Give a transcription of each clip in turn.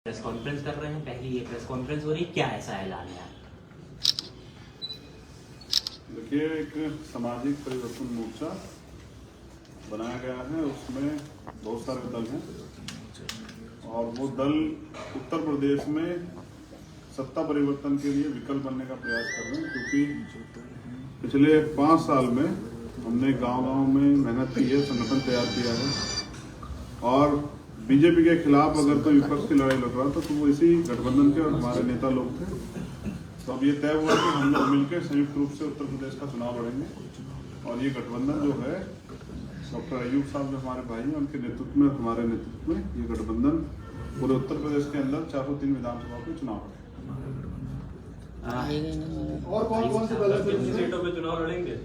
Press conference कर रहे हैं, पहली ये प्रेस कॉन्फ्रेंस हो रही है, क्या ऐसा ऐलान है? देखिए, एक सामाजिक परिवर्तन मोर्चा बनाया गया है, उसमें बहुत सारे दल हैं और वो दल उत्तर प्रदेश में सत्ता परिवर्तन के लिए विकल्प बनने का प्रयास कर रहे हैं, क्योंकि पिछले 5 साल में हमने गांव-गांव में मेहनत की है, संगठन तैयार किया है और बीजेपी के खिलाफ अगर कोई विपक्ष की लड़ाई लड़ रहा था तो वो इसी गठबंधन के और हमारे नेता लोग थे। तो अब ये तय हुआ कि हम लोग मिलकर संयुक्त रूप से उत्तर प्रदेश का चुनाव लड़ेंगे और ये गठबंधन जो है डॉक्टर अयूब साहब जो हमारे भाई हैं उनके नेतृत्व में, हमारे नेतृत्व में ये गठबंधन पूरे उत्तर प्रदेश के अंदर 403 विधानसभा के चुनाव लड़ेगा। और कौन से सीटों पे चुनाव लड़ेंगे?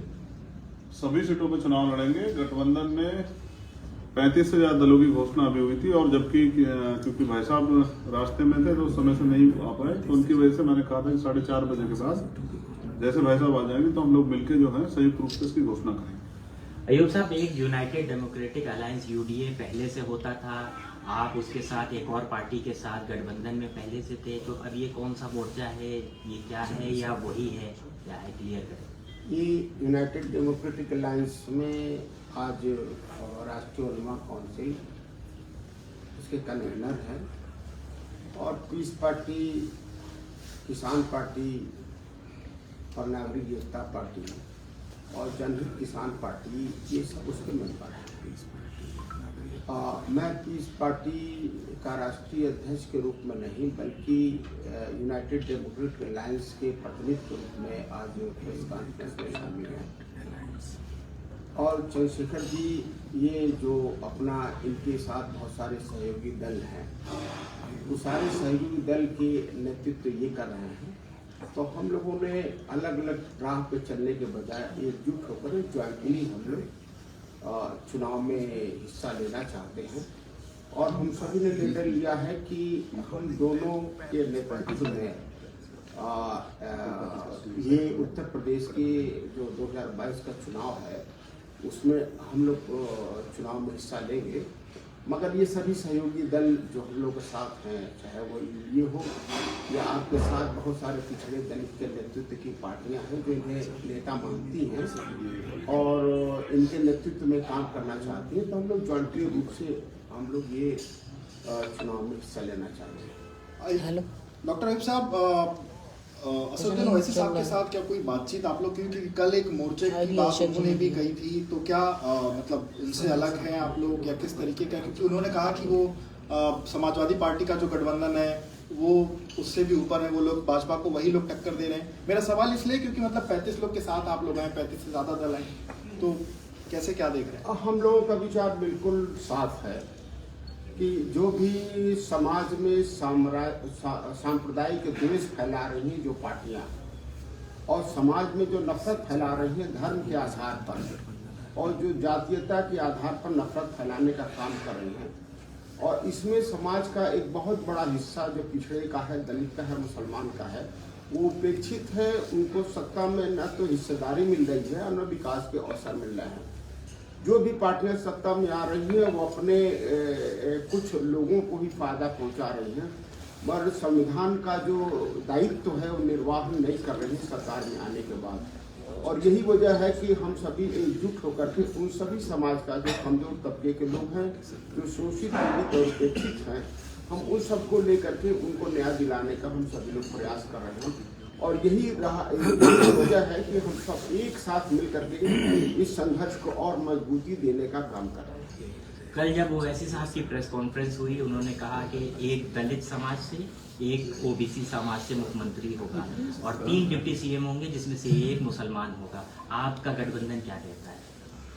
सभी सीटों पे चुनाव लड़ेंगे। गठबंधन में 35 से ज्यादा दलों की घोषणा अभी हुई थी और जबकि क्योंकि भाई साहब रास्ते में थे तो उस समय से नहीं आ पाए, तो उनकी वजह से मैंने कहा था कि 4:30 बजे के बाद जैसे भाई साहब आ जाएंगे तो हम लोग मिलकर जो है संयुक्त रूप से इसकी घोषणा करेंगे। अयूब साहब, एक यूनाइटेड डेमोक्रेटिक अलायंस यूडीए पहले से होता था, आप उसके साथ एक और पार्टी के साथ गठबंधन में पहले से थे, तो अब ये कौन सा मोर्चा है, ये क्या है या वही है, क्या है, क्लियर करें। ये यूनाइटेड डेमोक्रेटिक अलायंस में आज राष्ट्रीय उलमा काउंसिल उसके कन्वीनर हैं और पीस पार्टी, किसान पार्टी और नागरिक एकता पार्टी और जनहित किसान पार्टी, ये सब उसके मेंबर हैं। मैं पीस पार्टी का राष्ट्रीय अध्यक्ष के रूप में नहीं बल्कि यूनाइटेड डेमोक्रेटिक अलायंस के प्रतिनिधि के रूप में आज प्रेस कॉन्फ्रेंस में शामिल हैं। और चंद्रशेखर जी ये जो अपना इनके साथ बहुत सारे सहयोगी दल हैं, वो सारे सहयोगी दल के नेतृत्व ये कर रहे हैं, तो हम लोगों ने अलग अलग राह पे चलने के बजाय एकजुट होकर ज्वाइंटली हम लोग चुनाव में हिस्सा लेना चाहते हैं और हम सभी ने निर्णय लिया है कि हम दोनों के नेतृत्व में ये उत्तर प्रदेश के जो 2022 का चुनाव है उसमें हम लोग चुनाव में हिस्सा लेंगे, मगर ये सभी सहयोगी दल जो हम लोग के साथ हैं, चाहे वो ये हो या आपके साथ बहुत सारे पिछड़े दलित के नेतृत्व की पार्टियां हैं जो इन्हें नेता मानती हैं और इनके नेतृत्व में काम करना चाहती हैं, तो हम लोग जॉइंटली रूप से हम लोग ये चुनाव में हिस्सा लेना चाहते हैं। हेलो डॉक्टर अयूब साहब, असदुद्दीन ओवैसी साहब के साथ क्या कोई बातचीत आप लोग की? क्योंकि कल एक मोर्चे की बात उन्होंने भी कही थी, तो क्या मतलब उनसे अलग हैं आप लोग या किस तरीके का? क्योंकि उन्होंने कहा कि वो समाजवादी पार्टी का जो गठबंधन है वो उससे भी ऊपर है, वो लोग भाजपा को वही लोग टक्कर दे रहे हैं। मेरा सवाल इसलिए क्योंकि मतलब 35 लोग के साथ आप लोग हैं, 35 से ज़्यादा दल हैं, तो कैसे क्या देख रहे हैं? हम लोगों का विचार बिल्कुल साफ है कि जो भी समाज में सांप्रदायिक द्वेष फैला रही हैं जो पार्टियां और समाज में जो नफरत फैला रही हैं धर्म के आधार पर और जो जातीयता के आधार पर नफरत फैलाने का काम कर रही हैं, और इसमें समाज का एक बहुत बड़ा हिस्सा जो पिछड़े का है, दलित का है, मुसलमान का है, वो उपेक्षित है। उनको सत्ता में न तो हिस्सेदारी मिल रही है और न विकास के अवसर मिल रहे हैं। जो भी पार्टियां सत्ता में आ रही हैं वो अपने कुछ लोगों को ही फायदा पहुंचा रही हैं, मगर संविधान का जो दायित्व है वो निर्वाह नहीं कर रही सरकार में आने के बाद। और यही वजह है कि हम सभी एकजुट होकर के उन सभी समाज का जो कमजोर तबके के लोग हैं, जो शोषित और उपेक्षित हैं, हम उन सबको लेकर के उनको न्याय दिलाने का हम सभी लोग प्रयास कर रहे हैं और यही वजह है कि हम सब एक साथ मिलकर के इस संघर्ष को और मजबूती देने का काम कर रहे हैं। कल जब ओवैसी साहब की प्रेस कॉन्फ्रेंस हुई, उन्होंने कहा कि एक दलित समाज से, एक ओबीसी समाज से मुख्यमंत्री होगा और 3 डिप्टी सीएम होंगे जिसमें से एक मुसलमान होगा। आपका गठबंधन क्या कहता है?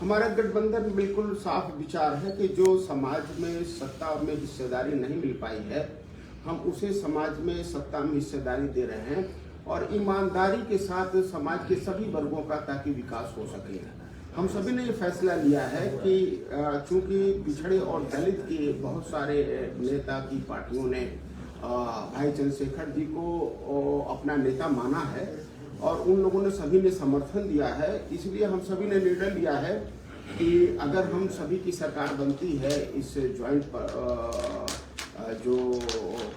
हमारा गठबंधन बिल्कुल साफ विचार है कि जो समाज में सत्ता में हिस्सेदारी नहीं मिल पाई है, हम उसे समाज में सत्ता में हिस्सेदारी दे रहे हैं और ईमानदारी के साथ समाज के सभी वर्गों का ताकि विकास हो सके। हम सभी ने ये फैसला लिया है कि चूंकि पिछड़े और दलित के बहुत सारे नेता की पार्टियों ने भाई चंद्रशेखर जी को अपना नेता माना है और उन लोगों ने सभी ने समर्थन दिया है, इसलिए हम सभी ने निर्णय लिया है कि अगर हम सभी की सरकार बनती है इस ज्वाइंट जो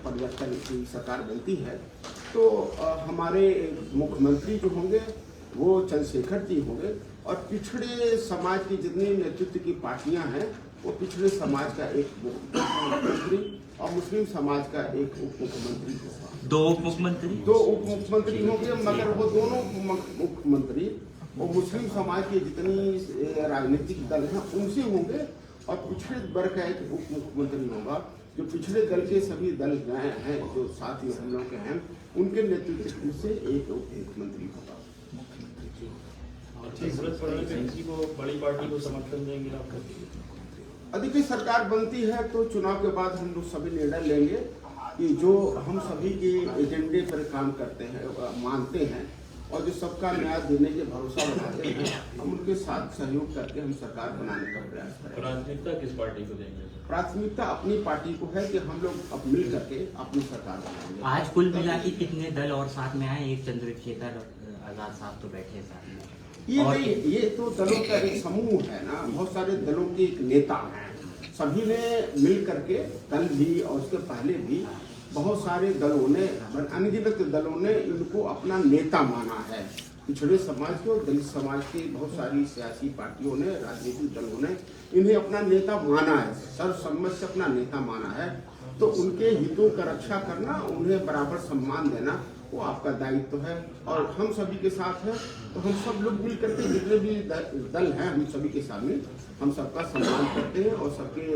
परिवर्तन की सरकार बनती है तो हमारे मुख्यमंत्री जो होंगे वो चंद्रशेखर जी होंगे और पिछड़े समाज की जितनी नेतृत्व की पार्टियां हैं वो पिछड़े समाज का एक मुख्यमंत्री और मुस्लिम समाज का एक उप मुख्यमंत्री होगा। दो उप मुख्यमंत्री होंगे, मगर वो दोनों मुख्यमंत्री वो मुस्लिम समाज के जितनी राजनीतिक दल हैं उनसे होंगे और पिछड़े वर्ग का एक उप मुख्यमंत्री होगा। जो पिछड़े दल के सभी दल हैं जो साथ ही हम लोग के हैं उनके नेतृत्व से एक उप मुख्यमंत्री होगा। जरूरत पड़ने पे किसी को बड़ी पार्टी को समर्थन देंगे आप? यदि सरकार बनती है तो चुनाव के बाद हम लोग सभी निर्णय लेंगे कि जो हम सभी के एजेंडे पर काम करते हैं मानते हैं और जो सबका न्याय देने के भरोसा बनाते हैं हम उनके साथ सहयोग करके हम सरकार बनाने का प्रयास करेंगे। प्राथमिकता किस पार्टी को देंगे? प्राथमिकता अपनी पार्टी को है कि हम लोग अब मिल करके अपनी सरकार बनाएंगे। आज कुल मिला के कितने दल और साथ में आए? एक चंद्रशेखर आजाद साहब तो बैठे साथ में। ये तो दलों का एक समूह है ना, बहुत सारे दलों के एक नेता हैं, सभी ने मिल करके कल भी और उसके पहले भी बहुत सारे दलों ने अनगिनत दलों ने इनको अपना नेता माना है। पिछड़े समाज के और दलित समाज की बहुत सारी सियासी पार्टियों ने राजनीतिक दलों ने इन्हें अपना नेता माना है, सर्वसम्मत से अपना नेता माना है। तो उनके हितों का रक्षा करना, उन्हें बराबर सम्मान देना वो आपका दायित्व है और हम सभी के साथ है। तो हम सब लोग मिल करके जितने भी दल हैं हम सभी के सामने हम सबका सम्मान करते हैं और सबके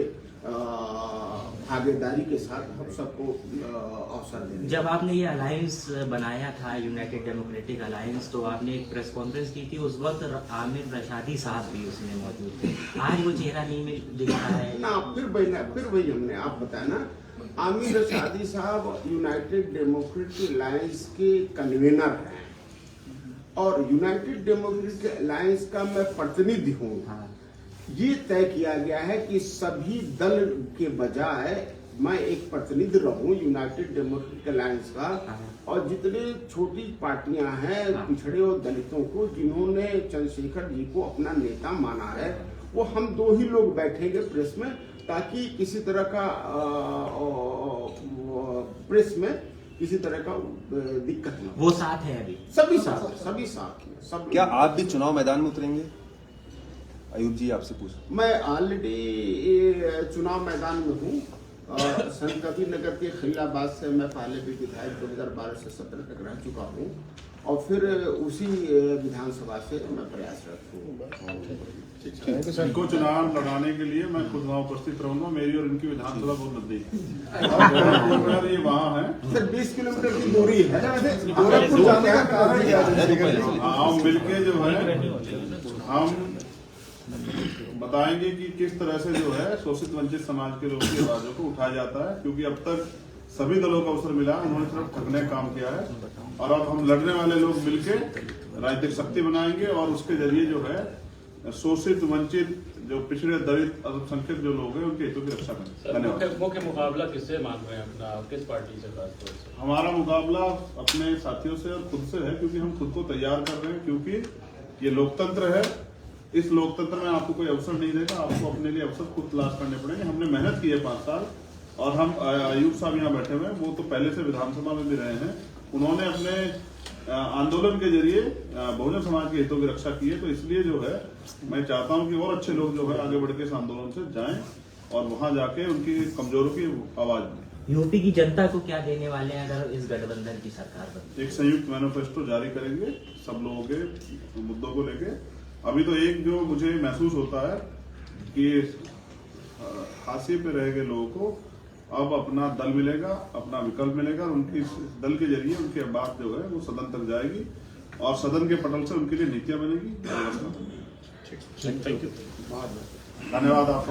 भागीदारी के साथ हम सबको अवसर देते हैं। जब आपने ये अलायंस बनाया था यूनाइटेड डेमोक्रेटिक अलायंस तो आपने एक प्रेस कॉन्फ्रेंस की थी, उस वक्त आमिर रशादी साहब भी उसमें मौजूद थे। आज वो चेहरा नहीं दिख रहा है ना, फिर वही हमने आप बताया ना, आमिर रशादी साहब यूनाइटेड डेमोक्रेटिक अलायंस के कन्वीनर हैं और यूनाइटेड डेमोक्रेटिक अलायंस का मैं प्रतिनिधि हूँ। ये तय किया गया है कि सभी दल के बजाय मैं एक प्रतिनिधि रहूं यूनाइटेड डेमोक्रेटिक अलायंस का और जितने छोटी पार्टियां हैं पिछड़े और दलितों को जिन्होंने चंद्रशेखर जी को अपना नेता माना है वो हम दो ही लोग बैठेंगे प्रेस में, ताकि किसी तरह का प्रेस में किसी तरह का दिक्कत न हो। वो साथ है अभी? सभी साथ सब। क्या आप भी चुनाव मैदान में उतरेंगे? अयूब जी आपसे पूछ। मैं ऑलरेडी चुनाव मैदान में हूँ। संत कबीर नगर के खिलाबाद से मैं पहले भी विधायक 2012 से 17 तक रह चुका हूँ और फिर उसी विधानसभा से मैं प्रयासरत हूँ। इनको चुनाव लड़ाने के लिए मैं खुद वहाँ उपस्थित रहूंगा। मेरी और इनकी विधानसभा बहुत नजदीक है। ये वहाँ है सर 20 किलोमीटर की दूरी है। गोरखपुर जाने का कारण क्या है? हम मिलके जो है हम बताएंगे कि किस तरह से जो है शोषित वंचित समाज के लोगों की आवाजों को उठाया जाता है, क्योंकि अब तक सभी दलों का अवसर मिला, उन्होंने सिर्फ ठगने का काम किया है और अब हम लड़ने वाले लोग मिलके राजनीतिक शक्ति बनाएंगे और उसके जरिए जो है शोषित वंचित जो पिछड़े दलित अल्पसंख्यक जो लोग हैं उनके हितों की रक्षा करें। धन्यवाद। मुख्य मुकाबला किससे मान रहे हैं अपना, किस पार्टी से खासतौर से? हमारा मुकाबला अपने साथियों से और खुद से है, क्योंकि हम खुद को तैयार कर रहे हैं, क्योंकि ये लोकतंत्र है। इस लोकतंत्र में आपको कोई अवसर नहीं देगा, आपको अपने लिए अवसर खुद तलाश करने पड़ेंगे। हमने मेहनत की है 5 साल और हम अयूब साहब यहाँ बैठे हुए हैं, वो तो पहले से विधानसभा में भी रहे हैं। उन्होंने अपने आंदोलन के जरिए बहुजन समाज के हितों की रक्षा की है। तो इसलिए जो है मैं चाहता हूँ कि और अच्छे लोग जो है आगे बढ़ के इस आंदोलन से जाएं और वहां जाके उनकी कमजोरों की आवाज दें। यूपी की जनता को क्या देने वाले हैं अगर इस गठबंधन की सरकार बनती? एक संयुक्त मैनिफेस्टो जारी करेंगे सब लोगों के मुद्दों को लेके। अभी तो एक जो मुझे महसूस होता है कि हाशिए पे रह गए लोगों को अब अपना दल मिलेगा, अपना विकल्प मिलेगा और उनकी दल के जरिए उनकी बात जो है वो सदन तक जाएगी और सदन के पटल से उनके लिए नीतियां बनेगी। Thank you. धन्यवाद आपका।